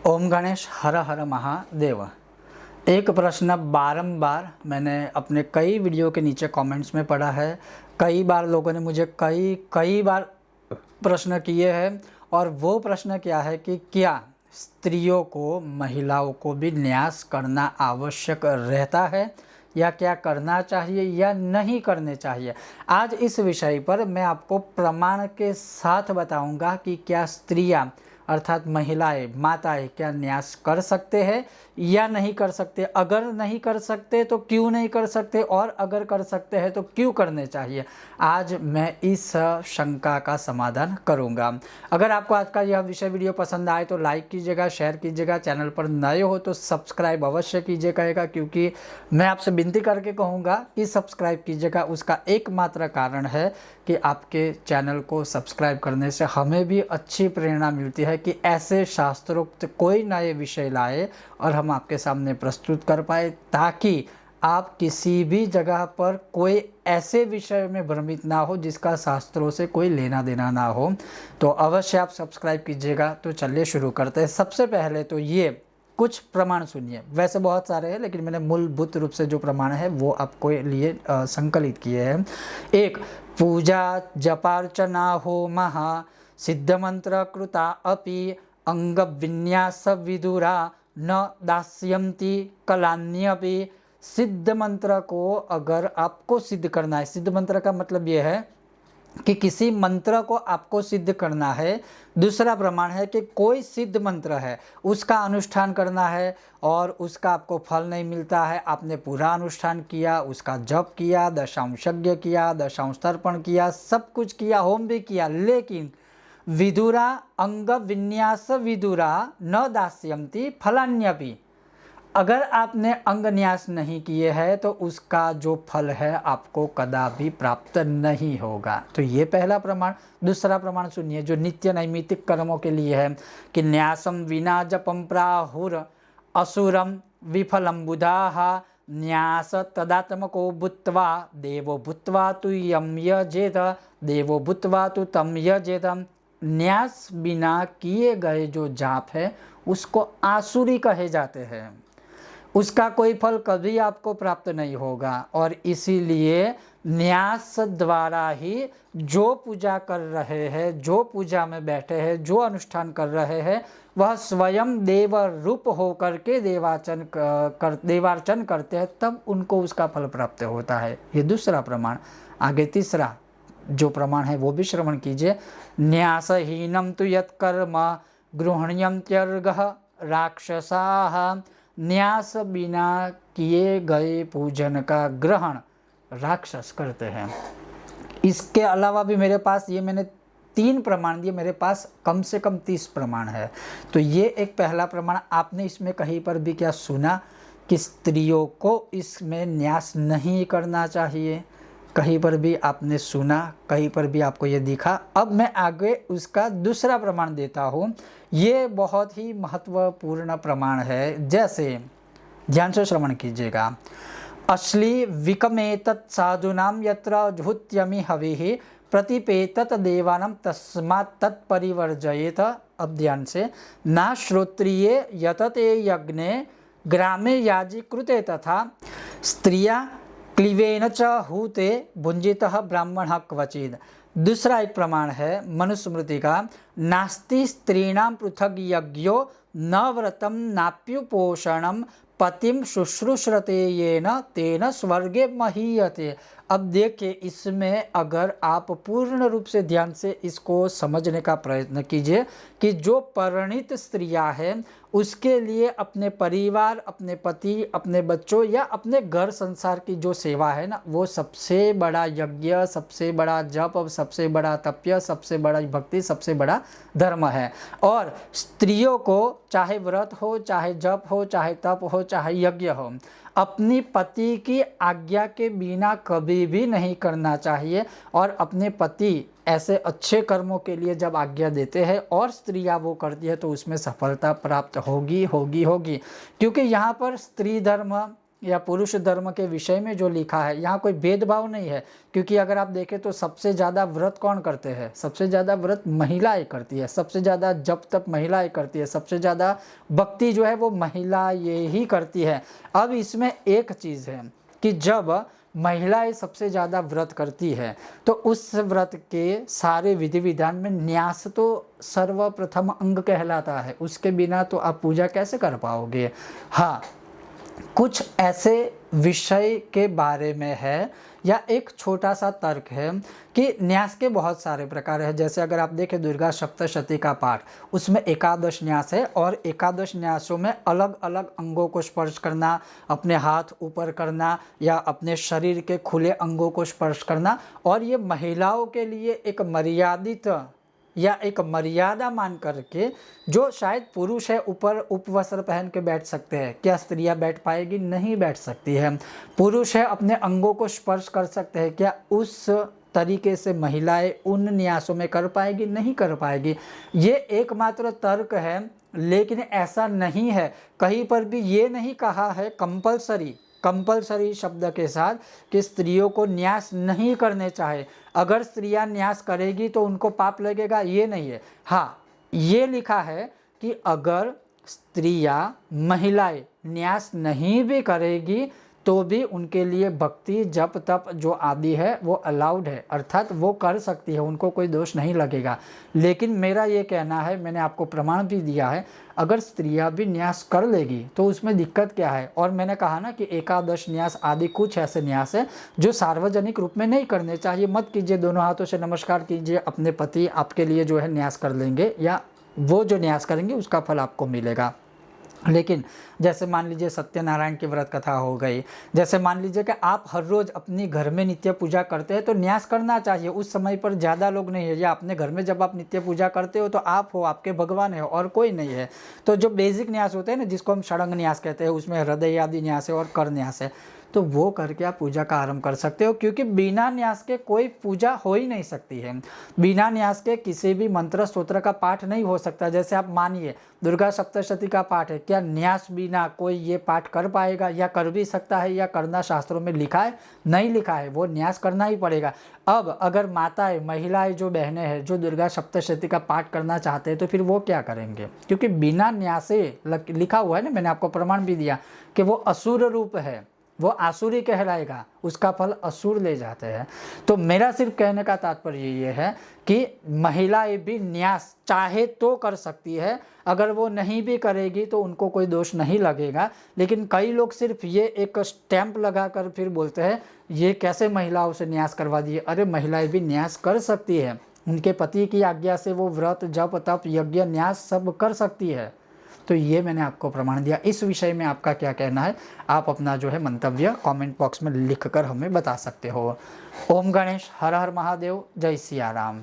ओम गणेश हर हर महादेव। एक प्रश्न बारंबार मैंने अपने कई वीडियो के नीचे कमेंट्स में पढ़ा है। कई बार लोगों ने मुझे कई बार प्रश्न किए हैं और वो प्रश्न क्या है कि क्या स्त्रियों को, महिलाओं को भी न्यास करना आवश्यक रहता है या क्या करना चाहिए या नहीं करने चाहिए। आज इस विषय पर मैं आपको प्रमाण के साथ बताऊंगा कि क्या स्त्रियां अर्थात महिलाएं, माताएं क्या न्यास कर सकते हैं या नहीं कर सकते। अगर नहीं कर सकते तो क्यों नहीं कर सकते, और अगर कर सकते हैं तो क्यों करने चाहिए। आज मैं इस शंका का समाधान करूंगा। अगर आपको आज का यह विषय वीडियो पसंद आए तो लाइक कीजिएगा, शेयर कीजिएगा। चैनल पर नए हो तो सब्सक्राइब अवश्य कीजिएगा, क्योंकि मैं आपसे विनती करके कहूँगा कि सब्सक्राइब कीजिएगा। उसका एकमात्र कारण है कि आपके चैनल को सब्सक्राइब करने से हमें भी अच्छी प्रेरणा मिलती है कि ऐसे शास्त्रोक्त कोई नए विषय लाए और हम आपके सामने प्रस्तुत कर पाए, ताकि आप किसी भी जगह पर कोई ऐसे विषय में भ्रमित ना हो जिसका शास्त्रों से कोई लेना देना ना हो। तो अवश्य आप सब्सक्राइब कीजिएगा। तो चलिए शुरू करते हैं। सबसे पहले तो ये कुछ प्रमाण सुनिए। वैसे बहुत सारे हैं लेकिन मैंने मूलभूत रूप से जो प्रमाण है वो आपको लिए संकलित किए हैं। एक, पूजा जपार्चना होमः सिद्ध मंत्र कृता अपि अंग विन्यास विदुरा न दास्यन्ति कलान्यपि। सिद्ध मंत्र को अगर आपको सिद्ध करना है, सिद्ध मंत्र का मतलब यह है कि किसी मंत्र को आपको सिद्ध करना है। दूसरा प्रमाण है कि कोई सिद्ध मंत्र है उसका अनुष्ठान करना है और उसका आपको फल नहीं मिलता है। आपने पूरा अनुष्ठान किया, उसका जप किया, दशांश यज्ञ किया, दशांश तर्पण किया, सब कुछ किया, होम भी किया, लेकिन विदुरा अंग विन्यास विदुरा न दास्यन्ति फलान्यपि। अगर आपने अंग न्यास नहीं किए हैं तो उसका जो फल है आपको कदापि प्राप्त नहीं होगा। तो ये पहला प्रमाण। दूसरा प्रमाण सुनिए जो नित्य नैमित्तिक कर्मों के लिए है कि न्यासम विना जपम प्राहुर असुरम विफलम बुधाः न्यास तदात्मको भूत्वा देवो भूत्वा तु यम यजेत देवो भूत्वा तु तम यजेत। न्यास बिना किए गए जो जाप है उसको आसुरी कहे जाते हैं। उसका कोई फल कभी आपको प्राप्त नहीं होगा और इसीलिए न्यास द्वारा ही जो पूजा कर रहे हैं, जो पूजा में बैठे हैं, जो अनुष्ठान कर रहे हैं, वह स्वयं देव रूप होकर के देवार्चन करते हैं, तब उनको उसका फल प्राप्त होता है। ये दूसरा प्रमाण। आगे तीसरा जो प्रमाण है वो भी श्रवण कीजिए। न्यासहीनम तु यत्कर्म गृहण्यम त्यर्गः राक्षसाः। न्यास बिना किए गए पूजन का ग्रहण राक्षस करते हैं। इसके अलावा भी मेरे पास, ये मैंने 3 प्रमाण दिए, मेरे पास कम से कम 30 प्रमाण है। तो ये एक पहला प्रमाण। आपने इसमें कहीं पर भी क्या सुना कि स्त्रियों को इसमें न्यास नहीं करना चाहिए? कहीं पर भी आपने सुना? कहीं पर भी आपको ये दिखा? अब मैं आगे उसका दूसरा प्रमाण देता हूँ। ये बहुत ही महत्वपूर्ण प्रमाण है। जैसे ध्यान से श्रवण कीजिएगा। अश्ली विकमेतत् साधूनां यत्र जुहुत्यमि हविः प्रतिपेतत् देवानां तस्मात् तत्परिवर्जयेत। अब ध्यान से। ना श्रोत्रिये यतते यज्ञे ग्रामे याजी कृते तथा स्त्रिया क्लीवेन च हूते भुंजितः ब्राह्मणः क्वचित्। दूसरा एक प्रमाण है मनुस्मृति का। नास्ति स्त्रीणां पृथग यज्ञो न व्रतं नाप्युपोषणं पतिम शुश्रूषते येन तेन स्वर्गे महीयते। अब देखिए, इसमें अगर आप पूर्ण रूप से ध्यान से इसको समझने का प्रयत्न कीजिए कि जो परिणीत स्त्रियां हैं उसके लिए अपने परिवार, अपने पति, अपने बच्चों या अपने घर संसार की जो सेवा है ना, वो सबसे बड़ा यज्ञ, सबसे बड़ा जप, सबसे बड़ा तप्य, सबसे बड़ा भक्ति, सबसे बड़ा धर्म है। और स्त्रियों को चाहे व्रत हो, चाहे जप हो, चाहे तप हो, चाहे यज्ञ हो, अपनी पति की आज्ञा के बिना कभी भी नहीं करना चाहिए। और अपने पति ऐसे अच्छे कर्मों के लिए जब आज्ञा देते हैं और स्त्रियां वो करती है तो उसमें सफलता प्राप्त होगी होगी होगी। क्योंकि यहाँ पर स्त्री धर्म या पुरुष धर्म के विषय में जो लिखा है, यहाँ कोई भेदभाव नहीं है। क्योंकि अगर आप देखें तो सबसे ज़्यादा व्रत कौन करते हैं? सबसे ज़्यादा व्रत महिलाएं करती है, सबसे ज़्यादा जप तप महिलाएं करती है, सबसे ज़्यादा भक्ति जो है वो महिलाएं ही करती है। अब इसमें एक चीज़ है कि जब महिलाएं सबसे ज़्यादा व्रत करती है तो उस व्रत के सारे विधि विधान में न्यास तो सर्वप्रथम अंग कहलाता है, उसके बिना तो आप पूजा कैसे कर पाओगे। हाँ, कुछ ऐसे विषय के बारे में है या एक छोटा सा तर्क है कि न्यास के बहुत सारे प्रकार हैं। जैसे अगर आप देखें दुर्गा सप्तशती का पाठ, उसमें एकादश न्यास है और एकादश न्यासों में अलग अलग अंगों को स्पर्श करना, अपने हाथ ऊपर करना या अपने शरीर के खुले अंगों को स्पर्श करना, और ये महिलाओं के लिए एक मर्यादित या एक मर्यादा मान करके, जो शायद पुरुष है ऊपर उपवस्त्र पहन के बैठ सकते हैं, क्या स्त्रियां बैठ पाएगी? नहीं बैठ सकती है। पुरुष है अपने अंगों को स्पर्श कर सकते हैं, क्या उस तरीके से महिलाएं उन न्यासों में कर पाएगी? नहीं कर पाएगी। ये एकमात्र तर्क है, लेकिन ऐसा नहीं है, कहीं पर भी ये नहीं कहा है कंपलसरी शब्द के साथ कि स्त्रियों को न्यास नहीं करने चाहिए। अगर स्त्रियां न्यास करेगी तो उनको पाप लगेगा, ये नहीं है। हाँ, ये लिखा है कि अगर स्त्रियां महिलाएं न्यास नहीं भी करेगी तो भी उनके लिए भक्ति जप तप जो आदि है वो अलाउड है, अर्थात वो कर सकती है, उनको कोई दोष नहीं लगेगा। लेकिन मेरा ये कहना है, मैंने आपको प्रमाण भी दिया है, अगर स्त्रियां भी न्यास कर लेगी तो उसमें दिक्कत क्या है। और मैंने कहा ना कि एकादश न्यास आदि कुछ ऐसे न्यास है जो सार्वजनिक रूप में नहीं करने चाहिए। मत कीजिए, दोनों हाथों से नमस्कार कीजिए, अपने पति आपके लिए जो है न्यास कर लेंगे या वो जो न्यास करेंगे उसका फल आपको मिलेगा। लेकिन जैसे मान लीजिए सत्यनारायण की व्रत कथा हो गई, जैसे मान लीजिए कि आप हर रोज़ अपनी घर में नित्य पूजा करते हैं तो न्यास करना चाहिए। उस समय पर ज़्यादा लोग नहीं है, या अपने घर में जब आप नित्य पूजा करते हो तो आप हो, आपके भगवान है और कोई नहीं है। तो जो बेसिक न्यास होते हैं ना, जिसको हम षडंग न्यास कहते हैं, उसमें हृदय आदि न्यास है और कर न्यास है, तो वो करके आप पूजा का आरंभ कर सकते हो। क्योंकि बिना न्यास के कोई पूजा हो ही नहीं सकती है। बिना न्यास के किसी भी मंत्र स्तोत्र का पाठ नहीं हो सकता। जैसे आप मानिए दुर्गा सप्तशती का पाठ है, क्या न्यास बिना कोई ये पाठ कर पाएगा? या कर भी सकता है या करना शास्त्रों में लिखा है? नहीं लिखा है, वो न्यास करना ही पड़ेगा। अब अगर माताएं, महिलाएं, जो बहनें हैं जो दुर्गा सप्तशती का पाठ करना चाहते हैं तो फिर वो क्या करेंगे? क्योंकि बिना न्यासे लिखा हुआ है ना, मैंने आपको प्रमाण भी दिया कि वो असुर रूप है, वो आसुरी कहलाएगा, उसका फल असुर ले जाते हैं। तो मेरा सिर्फ कहने का तात्पर्य ये है कि महिलाएं भी न्यास चाहे तो कर सकती है, अगर वो नहीं भी करेगी तो उनको कोई दोष नहीं लगेगा। लेकिन कई लोग सिर्फ ये एक स्टैंप लगाकर फिर बोलते हैं ये कैसे महिलाओं से न्यास करवा दिए। अरे महिलाएं भी न्यास कर सकती है, उनके पति की आज्ञा से वो व्रत जप तप यज्ञ न्यास सब कर सकती है। तो ये मैंने आपको प्रमाण दिया। इस विषय में आपका क्या कहना है, आप अपना जो है मंतव्य कमेंट बॉक्स में लिखकर हमें बता सकते हो। ओम गणेश, हर हर महादेव, जय सिया राम।